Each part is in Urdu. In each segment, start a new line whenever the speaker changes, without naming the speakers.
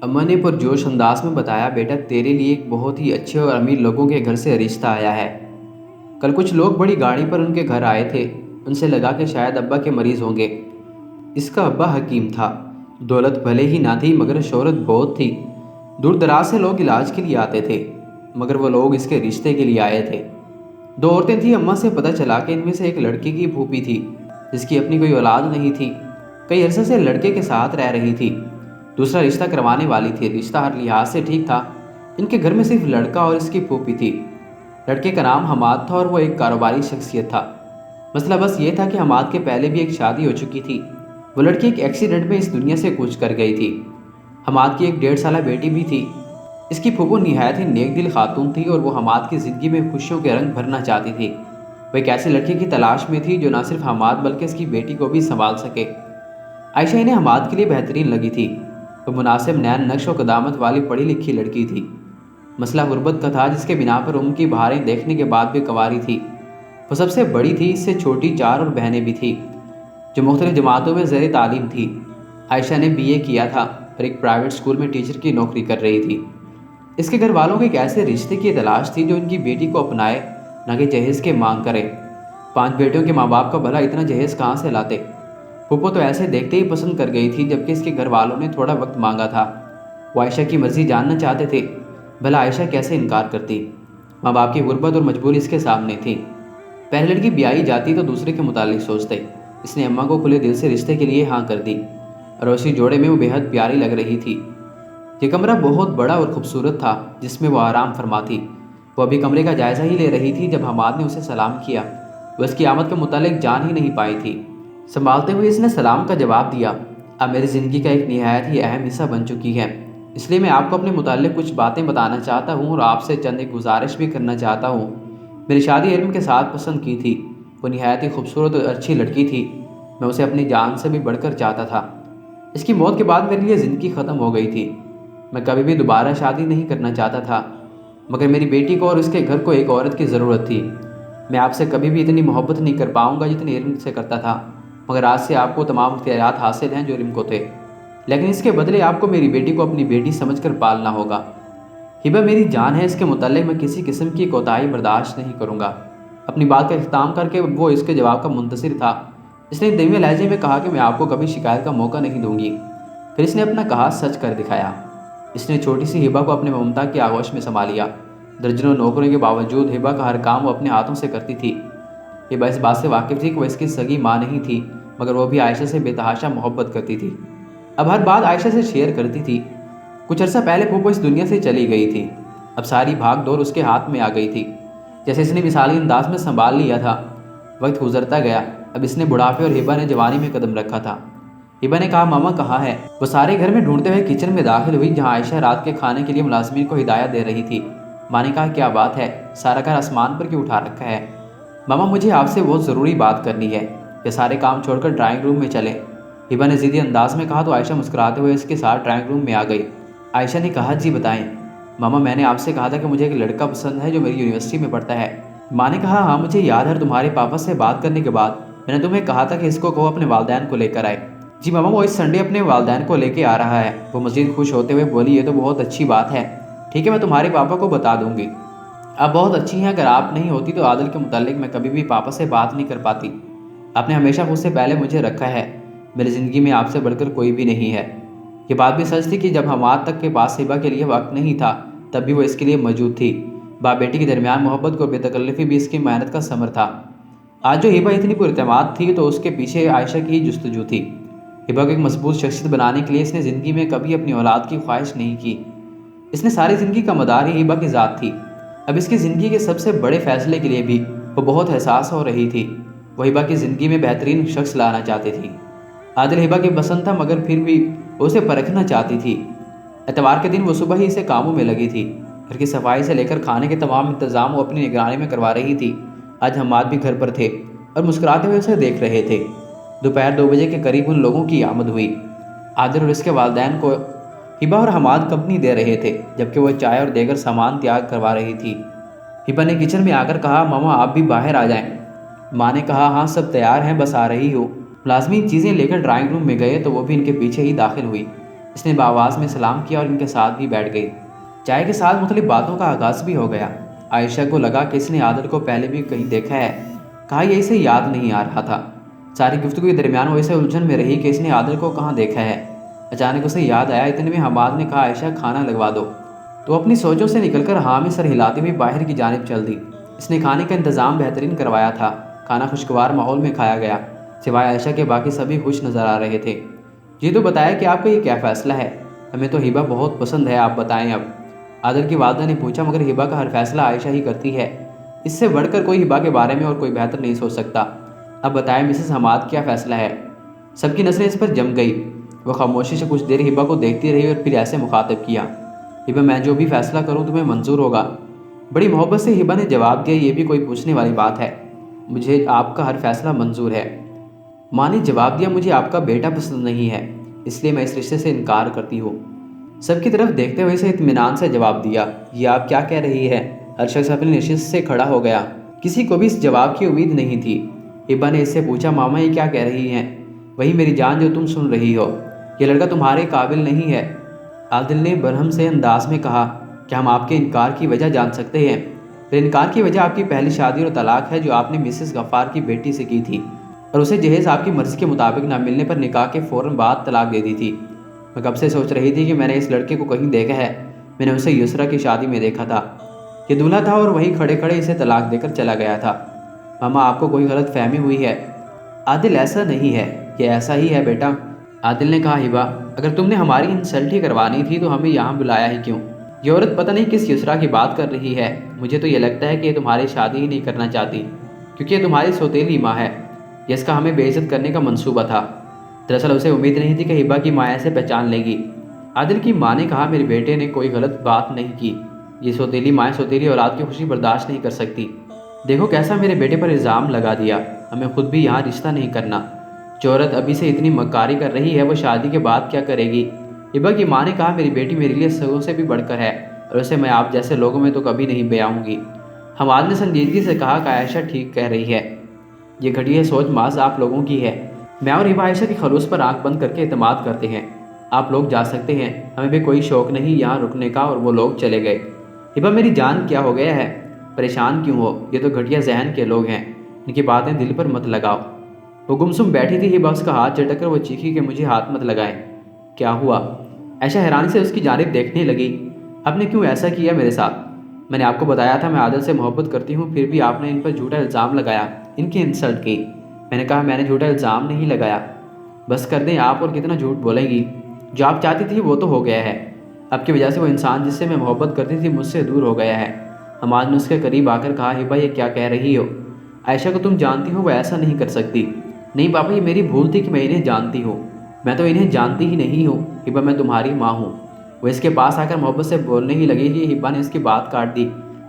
اماں نے پرجوش انداز میں بتایا، بیٹا تیرے لیے ایک بہت ہی اچھے اور امیر لوگوں کے گھر سے رشتہ آیا ہے۔ کل کچھ لوگ بڑی گاڑی پر ان کے گھر آئے تھے۔ ان سے لگا کہ شاید ابا کے مریض ہوں گے۔ اس کا ابا حکیم تھا۔ دولت بھلے ہی نہ تھی مگر شہرت بہت تھی۔ دور دراز سے لوگ علاج کے لیے آتے تھے، مگر وہ لوگ اس کے رشتے کے لیے آئے تھے۔ دو عورتیں تھیں۔ اماں سے پتہ چلا کہ ان میں سے ایک لڑکی کی پھوپھی تھی جس کی اپنی کوئی اولاد نہیں تھی، کئی عرصے سے لڑکے کے ساتھ رہ رہی تھی۔ دوسرا رشتہ کروانے والی تھی۔ رشتہ ہر لحاظ سے ٹھیک تھا۔ ان کے گھر میں صرف لڑکا اور اس کی پھوپھی تھی۔ لڑکے کا نام حماد تھا اور وہ ایک کاروباری شخصیت تھا۔ مسئلہ بس یہ تھا کہ حماد کے پہلے بھی ایک شادی ہو چکی تھی۔ وہ لڑکی ایک ایکسیڈنٹ میں اس دنیا سے کوچ کر گئی تھی۔ حماد کی ایک 1.5 سالہ بیٹی بھی تھی۔ اس کی پھوپھو نہایت ہی نیک دل خاتون تھی اور وہ حماد کی زندگی میں خوشیوں کے رنگ بھرنا چاہتی تھی۔ وہ ایک ایسی لڑکی کی تلاش میں تھی جو نہ صرف حماد بلکہ اس کی بیٹی کو بھی سنبھال سکے۔ عائشہ انہیں حماد کے لیے بہترین لگی تھی۔ وہ مناسب نین نقش و قدامت والی پڑھی لکھی لڑکی تھی۔ مسئلہ غربت کا تھا، جس کے بنا پر کی بہاریں دیکھنے کے بعد بھی کنواری تھی۔ وہ سب سے بڑی تھی، اس سے چھوٹی 4 اور بہنیں بھی تھیں جو مختلف جماعتوں میں زیر تعلیم تھی۔ عائشہ نے BA کیا تھا اور ایک پرائیویٹ اسکول میں ٹیچر کی نوکری کر رہی تھی۔ اس کے گھر والوں کو ایک ایسے رشتے کی تلاش تھی جو ان کی بیٹی کو اپنائے، نہ کہ جہیز کے مانگ کرے۔ 5 بیٹیوں کے ماں باپ کا بھلا اتنا جہیز کہاں سے لاتے؟ پھوپھو تو ایسے دیکھتے ہی پسند کر گئی تھی، جبکہ اس کے گھر والوں نے تھوڑا وقت مانگا تھا۔ وہ عائشہ کی مرضی جاننا چاہتے تھے، بھلا عائشہ کیسے انکار کرتی؟ ماں باپ کی غربت اور مجبوری اس کے سامنے تھی۔ پہلی لڑکی بیائی جاتی تو دوسرے کے متعلق سوچتے۔ اس نے اماں کو کھلے دل سے رشتے کے لیے ہاں کر دی اور اسی جوڑے میں وہ بے حد پیاری لگ رہی تھی۔ یہ کمرہ بہت بڑا اور خوبصورت تھا جس میں وہ آرام فرما تھی۔ وہ ابھی کمرے کا جائزہ ہی لے رہی تھی جب حماد نے اسے سلام کیا۔ وہ اس کی آمد کے متعلق جان ہی نہیں پائی تھی۔ سنبھالتے ہوئے اس نے سلام کا جواب دیا، اب میری زندگی کا ایک نہایت ہی اہم حصہ بن چکی ہے، اس لیے میں آپ کو اپنے متعلق کچھ باتیں بتانا چاہتا ہوں اور آپ سے چند ایک گزارش بھی کرنا چاہتا ہوں۔ میری شادی علم کے ساتھ پسند کی تھی۔ وہ نہایت ہی خوبصورت اور اچھی لڑکی تھی۔ میں اسے اپنی جان سے بھی بڑھ کر چاہتا تھا۔ اس کی موت کے بعد میرے لیے زندگی ختم ہو گئی تھی۔ میں کبھی بھی دوبارہ شادی نہیں کرنا چاہتا تھا، مگر میری بیٹی کو اور اس کے گھر کو ایک عورت کی ضرورت تھی۔ میں آپ سے کبھی بھی اتنی محبت نہیں کر پاؤں گا جتنی علم سے کرتا تھا، مگر آج سے آپ کو تمام اختیارات حاصل ہیں جو علم کو تھے، لیکن اس کے بدلے آپ کو میری بیٹی کو اپنی بیٹی سمجھ کر پالنا ہوگا۔ ہبہ میری جان ہے، اس کے متعلق میں کسی قسم کی کوتاہی برداشت نہیں کروں گا۔ اپنی بات کا اختتام کر کے وہ اس کے جواب کا منتظر تھا۔ اس نے دھیمے لہجے میں کہا کہ میں آپ کو کبھی شکایت کا موقع نہیں دوں گی۔ پھر اس نے اپنا کہا سچ کر دکھایا۔ اس نے چھوٹی سی ہبہ کو اپنے ممتا کی آغوش میں سنبھال لیا۔ درجنوں نوکروں کے باوجود ہبہ کا ہر کام وہ اپنے ہاتھوں سے کرتی تھی۔ ہبہ اس بات سے واقف تھی کہ وہ اس کی سگی ماں نہیں تھی، مگر وہ بھی عائشہ سے بے تحاشا محبت کرتی تھی۔ اب ہر بات عائشہ سے شیئر کرتی تھی۔ کچھ عرصہ پہلے پھوپھو اس دنیا سے چلی گئی تھی۔ اب ساری بھاگ دور اس کے ہاتھ میں آ گئی تھی، جیسے اس نے مثالی انداز میں سنبھال لیا تھا۔ وقت گزرتا گیا۔ اب اس نے بڑھاپے اور ہبہ نے جوانی میں قدم رکھا تھا۔ ہبہ نے کہا، ماما کہاں ہے؟ وہ سارے گھر میں ڈھونڈتے ہوئے کچن میں داخل ہوئی جہاں عائشہ رات کے کھانے کے لیے ملازمین کو ہدایت دے رہی تھی۔ ماں نے کہا، کیا بات ہے؟ سارا گھر آسمان پر کیوں اٹھا رکھا ہے؟ ماما مجھے آپ سے بہت ضروری بات کرنی ہے، یہ سارے کام چھوڑ کر ڈرائنگ روم میں چلیں۔ ہبہ نے ضدی انداز میں کہا تو عائشہ مسکراتے ہوئے اس کے ساتھ ڈرائنگ روم میں آ گئی۔ عائشہ نے کہا، جی بتائیں ماما، میں نے آپ سے کہا تھا کہ مجھے ایک لڑکا پسند ہے جو میری یونیورسٹی میں پڑھتا ہے۔ ماں نے کہا، ہاں مجھے یاد ہے، تمہارے پاپا سے بات کرنے کے بعد میں نے تمہیں کہا تھا کہ اس کو کہو اپنے والدین کو لے کر آئے۔ جی ماما، وہ اس سنڈے اپنے والدین کو لے کے آ رہا ہے۔ وہ مزید خوش ہوتے ہوئے بولی، یہ تو بہت اچھی بات ہے، ٹھیک ہے میں تمہارے پاپا کو بتا دوں گی۔ آپ بہت اچھی ہیں، اگر آپ نہیں ہوتی تو عادل کے متعلق میں کبھی بھی پاپا سے بات نہیں کر پاتی۔ آپ نے ہمیشہ مجھ سے پہلے مجھے رکھا ہے، میری زندگی میں آپ سے بڑھ کر کوئی بھی نہیں ہے۔ یہ بات بھی سچ تھی کہ جب حماد تک کے پاس ہبہ کے لیے وقت نہیں تھا تب بھی وہ اس کے لیے موجود تھی۔ باپ بیٹی کے درمیان محبت کو بے تکلفی بھی اس کی محنت کا ثمر تھا۔ آج جو ہبہ اتنی پراعتماد تھی تو اس کے پیچھے عائشہ کی ہی جستجو تھی۔ ہبہ کو ایک مضبوط شخصیت بنانے کے لیے اس نے زندگی میں کبھی اپنی اولاد کی خواہش نہیں کی۔ اس نے ساری زندگی کا مدار ہی ہبہ کی ذات تھی۔ اب اس کی زندگی کے سب سے بڑے فیصلے کے لیے بھی وہ بہت حساس ہو رہی تھی۔ وہ ہبہ کی زندگی میں بہترین شخص لانا چاہتی تھی۔ عادل ہبہ کی پسند تھا مگر پھر بھی وہ اسے پرکھنا چاہتی تھی۔ اتوار کے دن وہ صبح ہی اسے کاموں میں لگی تھی۔ گھر کی صفائی سے لے کر کھانے کے تمام انتظام وہ اپنی نگرانی میں کروا رہی تھی۔ آج حماد بھی گھر پر تھے اور مسکراتے ہوئے اسے دیکھ رہے تھے۔ دوپہر 2 بجے کے قریب ان لوگوں کی آمد ہوئی۔ عادل اور اس کے والدین کو ہبہ اور حماد کمپنی دے رہے تھے، جبکہ وہ چائے اور دیگر سامان تیار کروا رہی تھی۔ ہبہ نے کچن میں آ کر کہا، ماما آپ بھی باہر آ جائیں۔ ماں نے کہا، ہاں سب تیار ہیں، بس آ رہی ہوں۔ ملازمین چیزیں لے کر ڈرائنگ روم میں گئے تو وہ بھی ان کے پیچھے ہی داخل ہوئی۔ اس نے بآواز میں سلام کیا اور ان کے ساتھ بھی بیٹھ گئی۔ چائے کے ساتھ مختلف باتوں کا آغاز بھی ہو گیا۔ عائشہ کو لگا کہ اس نے عادل کو پہلے بھی کہیں دیکھا ہے، کہا یہ اسے یاد نہیں آ رہا تھا۔ ساری گفتگو کے درمیان وہ اسے الجھن میں رہی کہ اس نے عادل کو کہاں دیکھا ہے۔ اچانک اسے یاد آیا، اتنے میں حماد نے کہا عائشہ کھانا لگوا دو۔ تو اپنی سوچوں سے نکل کر ہاں میں سر ہلاتی ہوئی باہر کی جانب چل دی۔ اس نے کھانے کا انتظام بہترین کروایا تھا۔ کھانا خوشگوار ماحول میں کھایا گیا، سوائے عائشہ کے باقی سبھی خوش نظر آ رہے تھے۔ جی تو بتایا کہ آپ کا یہ کیا فیصلہ ہے؟ ہمیں تو ہبہ بہت پسند ہے، آپ بتائیں اب۔ عادل کی والدہ نے پوچھا، مگر ہبہ کا ہر فیصلہ عائشہ ہی کرتی ہے، اس سے بڑھ کر کوئی ہبہ کے بارے میں اور کوئی بہتر نہیں سوچ سکتا۔ اب بتائیں مسز حماد کیا فیصلہ ہے؟ سب کی نظریں اس پر جم گئی۔ وہ خاموشی سے کچھ دیر ہبہ کو دیکھتی رہی اور پھر ایسے مخاطب کیا، ہبہ میں جو بھی فیصلہ کروں تمہیں منظور ہوگا؟ بڑی محبت سے ہبہ نے جواب دیا، یہ بھی کوئی پوچھنے والی بات ہے، مجھے آپ کا ہر فیصلہ منظور ہے۔ ماں نے جواب دیا، مجھے آپ کا بیٹا پسند نہیں ہے، اس لیے میں اس رشتے سے انکار کرتی ہوں۔ سب کی طرف دیکھتے ہوئے اسے اطمینان سے جواب دیا، یہ آپ کیا کہہ رہی ہے؟ ہر شخص اپنی نشست سے کھڑا ہو گیا، کسی کو بھی اس جواب کی امید نہیں تھی۔ ہبہ نے اس سے پوچھا، ماما یہ کیا کہہ رہی ہیں؟ وہی میری جان جو تم سن رہی ہو، یہ لڑکا تمہارے قابل نہیں ہے۔ عادل نے برہم سے انداز میں کہا، کیا ہم آپ کے انکار کی وجہ جان سکتے ہیں؟ پھر انکار کی وجہ آپ کی پہلی شادی اور طلاق ہے جو آپ نے مسز غفار کی بیٹی سے کی تھی، اور اسے جہیز آپ کی مرضی کے مطابق نہ ملنے پر نکاح کے فوراً بعد طلاق دے دی تھی۔ میں کب سے سوچ رہی تھی کہ میں نے اس لڑکے کو کہیں دیکھا ہے، میں نے اسے یسریٰ کی شادی میں دیکھا تھا، یہ دولہا تھا اور وہی کھڑے کھڑے اسے طلاق دے کر چلا گیا تھا۔ ماما آپ کو کوئی غلط فہمی ہوئی ہے۔ عادل ایسا نہیں ہے، یہ ایسا ہی ہے بیٹا۔ عادل نے کہا، ہبہ اگر تم نے ہماری انسلٹ ہی کروانی تھی تو ہمیں یہاں بلایا ہی کیوں؟ یہ عورت پتہ نہیں کس یسریٰ کی بات کر رہی ہے، مجھے تو یہ لگتا ہے کہ یہ تمہاری شادی ہی نہیں کرنا چاہتی، کیونکہ یہ تمہاری سوتیلی ماں ہے، جس کا ہمیں بے عزت کرنے کا منصوبہ تھا۔ دراصل اسے امید نہیں تھی کہ ہبہ کی ماں ایسے پہچان لے گی۔ عادل کی ماں نے کہا، میرے بیٹے نے کوئی غلط بات نہیں کی، یہ سوتیلی مائیں سوتیلی اولاد کی خوشی برداشت نہیں کر سکتی۔ دیکھو کیسا میرے بیٹے پر الزام لگا دیا، ہمیں خود بھی یہاں رشتہ نہیں کرنا۔ جو عورت ابھی سے اتنی مکاری کر رہی ہے وہ شادی کے بعد کیا کرے گی؟ ہبہ کی ماں نے کہا، میری بیٹی میرے لیے سگوں سے بھی بڑھ کر ہے، اور اسے میں آپ جیسے لوگوں میں تو کبھی نہیں بیاؤں گی۔ حماد نے سنجیدگی سے کہا کہ عائشہ ٹھیک کہہ رہی ہے، یہ گھٹیا سوچ محض آپ لوگوں کی ہے۔ میں اور ہبہ عائشہ کی خلوص پر آنکھ بند کر کے اعتماد کرتے ہیں، آپ لوگ جا سکتے ہیں، ہمیں بھی کوئی شوق نہیں یہاں رکنے کا۔ اور وہ لوگ چلے گئے۔ ہبہ میری جان کیا ہو گیا ہے؟ پریشان کیوں ہو؟ یہ تو گھٹیا ذہن کے لوگ ہیں، ان کی باتیں دل پر مت لگاؤ۔ وہ گمسم بیٹھی تھی، ہبہ اس کا ہاتھ جھٹک کر وہ چیخی کہ مجھے ہاتھ مت لگائیں۔ کیا ہوا؟ عائشہ حیرانی سے اس کی جانب دیکھنے لگی، آپ نے کیوں ایسا کیا میرے ساتھ؟ میں نے آپ کو بتایا تھا میں عادل سے محبت کرتی ہوں، پھر بھی آپ نے ان پر جھوٹا الزام لگایا، ان کی انسلٹ کی۔ میں نے کہا میں نے جھوٹا الزام نہیں لگایا۔ بس کر دیں، آپ اور کتنا جھوٹ بولیں گی؟ جو آپ چاہتی تھی وہ تو ہو گیا ہے، آپ کی وجہ سے وہ انسان جس سے میں محبت کرتی تھی مجھ سے دور ہو گیا ہے۔ حماد نے اس کے قریب آ کر کہا، ہبہ یہ کیا کہہ رہی ہو؟ عائشہ کو تم جانتی ہو، وہ ایسا نہیں کر سکتی۔ نہیں پاپا، یہ میری بھول تھی کہ میں انہیں جانتی ہوں، میں تو انہیں جانتی ہی نہیں ہوں، ہبہ میں تمہاری ماں ہوں۔ وہ اس کے پاس آ کر محبت سے بولنے ہی لگی کہ ہبہ نے اس کی بات کاٹ دی،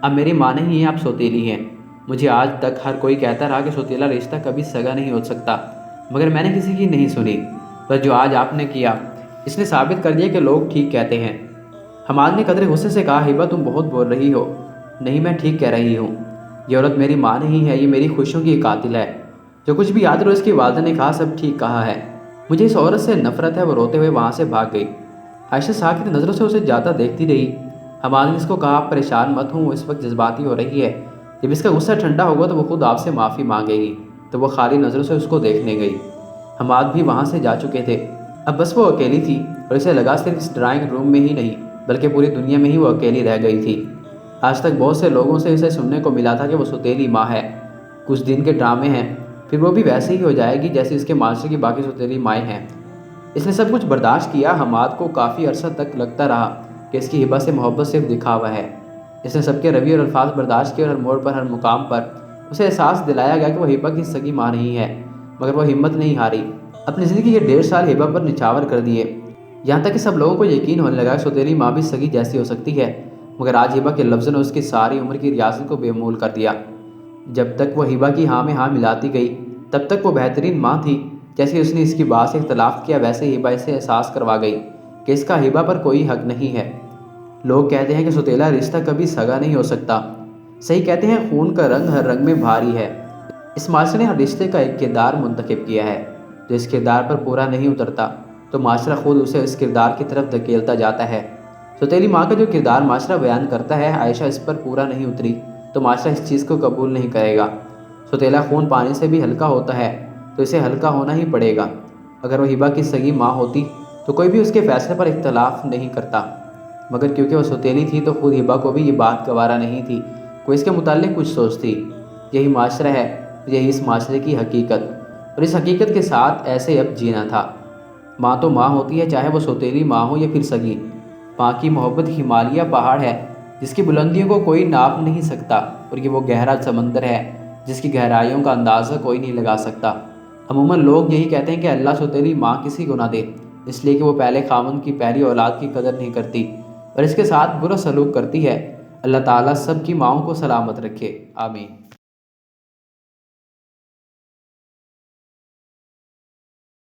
اب میری ماں نہیں ہیں، آپ سوتیلی ہیں۔ مجھے آج تک ہر کوئی کہتا رہا کہ سوتیلا رشتہ کبھی سگا نہیں ہو سکتا، مگر میں نے کسی کی نہیں سنی، بس جو آج آپ نے کیا اس نے ثابت کر دیا کہ لوگ ٹھیک کہتے ہیں۔ حماد نے قدرے غصے سے کہا، ہبہ تم بہت بول رہی ہو۔ نہیں میں ٹھیک کہہ رہی ہوں، یہ عورت میری ماں نہیں ہے، یہ میری خوشیوں کی قاتل ہے۔ جو کچھ بھی عادل اور اس کی والدہ نے کہا سب ٹھیک کہا ہے، مجھے اس عورت سے نفرت ہے۔ وہ روتے ہوئے وہاں سے بھاگ گئی۔ عائشہ ساکت نظروں سے اسے جاتا دیکھتی رہی۔ حماد نے اس کو کہا، آپ پریشان مت ہوں، وہ اس وقت جذباتی ہو رہی ہے، جب اس کا غصہ ٹھنڈا ہوگا تو وہ خود آپ سے معافی مانگے گی۔ تو وہ خالی نظروں سے اس کو دیکھنے گئی۔ حماد بھی وہاں سے جا چکے تھے، اب بس وہ اکیلی تھی، اور اسے لگا صرف اس ڈرائنگ روم میں ہی نہیں بلکہ پوری دنیا میں ہی وہ اکیلی رہ گئی تھی۔ آج تک بہت سے لوگوں سے اسے سننے کو ملا تھا کہ وہ سوتیلی ماں ہے، کچھ دن کے ڈرامے ہیں، پھر وہ بھی ویسے ہی ہو جائے گی جیسے اس کے معاشرے کی باقی سوتیلی مائیں ہیں۔ اس نے سب کچھ برداشت کیا۔ حماد کو کافی عرصہ تک لگتا رہا کہ اس کی ہبہ سے محبت صرف دکھاوا ہے۔ اس نے سب کے رویے اور الفاظ برداشت کیے، اور ہر موڑ پر ہر مقام پر اسے احساس دلایا گیا کہ وہ ہبہ کی سگی ماں نہیں ہے، مگر وہ ہمت نہیں ہاری، اپنی زندگی کے 1.5 سال ہبہ پر نچھاور کر دیے، یہاں تک کہ سب لوگوں کو یقین ہونے لگا کہ سوتیلی ماں بھی سگی جیسی ہو سکتی ہے۔ مگر آج ہبہ کے لفظوں نے اس کی ساری عمر کی ریاست کو بے مول کر دیا۔ جب تک وہ ہبہ کی ہاں میں ہاں ملاتی گئی تب تک وہ بہترین ماں تھی۔ جیسے اس نے اس کی بات سے اختلاف کیا ویسے ہی ہبہ اسے احساس کروا گئی کہ اس کا ہبہ پر کوئی حق نہیں ہے۔ لوگ کہتے ہیں کہ سوتیلا رشتہ کبھی سگا نہیں ہو سکتا، صحیح کہتے ہیں، خون کا رنگ ہر رنگ میں بھاری ہے۔ اس معاشرے نے ہر رشتے کا ایک کردار منتخب کیا ہے، جو اس کردار پر پورا نہیں اترتا تو معاشرہ خود اسے اس کردار کی طرف دھکیلتا جاتا ہے۔ سوتیلی ماں کا جو کردار معاشرہ بیان کرتا ہے، عائشہ اس پر پورا نہیں اتری تو معاشرہ اس چیز کو قبول نہیں کرے گا۔ سوتیلا خون پانی سے بھی ہلکا ہوتا ہے تو اسے ہلکا ہونا ہی پڑے گا۔ اگر وہ ہبہ کی سگی ماں ہوتی تو کوئی بھی اس کے فیصلے پر اختلاف نہیں کرتا، مگر کیونکہ وہ سوتیلی تھی تو خود ہبہ کو بھی یہ بات گوارا نہیں تھی کوئی اس کے متعلق کچھ سوچتی۔ یہی معاشرہ ہے، یہی اس معاشرے کی حقیقت، اور اس حقیقت کے ساتھ ایسے اب جینا تھا۔ ماں تو ماں ہوتی ہے، چاہے وہ سوتیلی ماں ہو یا پھر سگی۔ ماں کی محبت ہمالیہ پہاڑ ہے جس کی بلندیوں کو کوئی ناپ نہیں سکتا، اور یہ وہ گہرا سمندر ہے جس کی گہرائیوں کا اندازہ کوئی نہیں لگا سکتا۔ عموماً لوگ یہی کہتے ہیں کہ اللہ سوتیلی ماں کسی کو نہ دے، اس لیے کہ وہ پہلے خاوند کی پہلی اولاد کی قدر نہیں کرتی اور اس کے ساتھ برا سلوک کرتی ہے۔ اللہ تعالیٰ سب کی ماؤں کو سلامت رکھے، آمین۔